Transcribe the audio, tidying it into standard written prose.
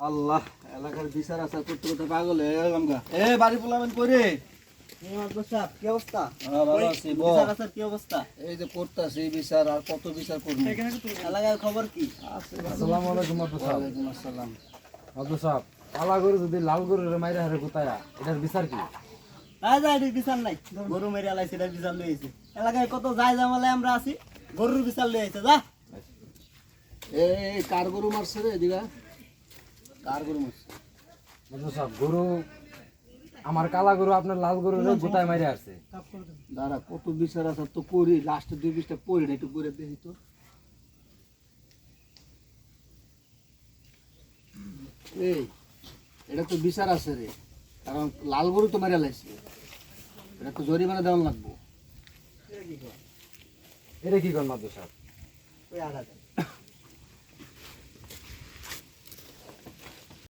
আল্লাহ, এলাকার বিচার আচার করতে করতে পাগল হয়ে গেলাম গা। বাড়ি পোলাবেন কইরে? কি অবস্থা? ভালো আছি, বল। বিচার আচার কি অবস্থা? এই যে করতেছি বিচার, আর কত বিচার করবো? এলাকার খবর কি? আসসালামু আলাইকুম মাদু সাহেব। ওয়ালাইকুম আসসালাম। মাদু সাহেব, কালা গরু যদি লাল গরুর মাইরে হারে কোথায়, এটার বিচার কি? এটির বিচার নাই, গরু মেরে আলাইছে, এটার বিচার লইছে। এলাকায় কত যায় জামালে আমরা আছি, গরুর বিচার লইছে। যা এই কার গরু মারছে রে এদিকে? কার গরু মারছে? মাদু সাহেব, গরু আমার কালা গরু আপনার লাল গরুর কোথায় মাইরে আসছে? দাঁড়া, কত বিচার আচার তো করি, লাস্টে 2 পৃষ্ঠা পড়ি না, একটু পড়ে দেখি তো। এই, এটা তো বিচার আছে রে, কারণ লাল গরু তো মেরে লাইছে, এটা তো জরিমানা দেওয়ান লাগবো। এটা কি কর মাদু সাহেব? ওই আলাদা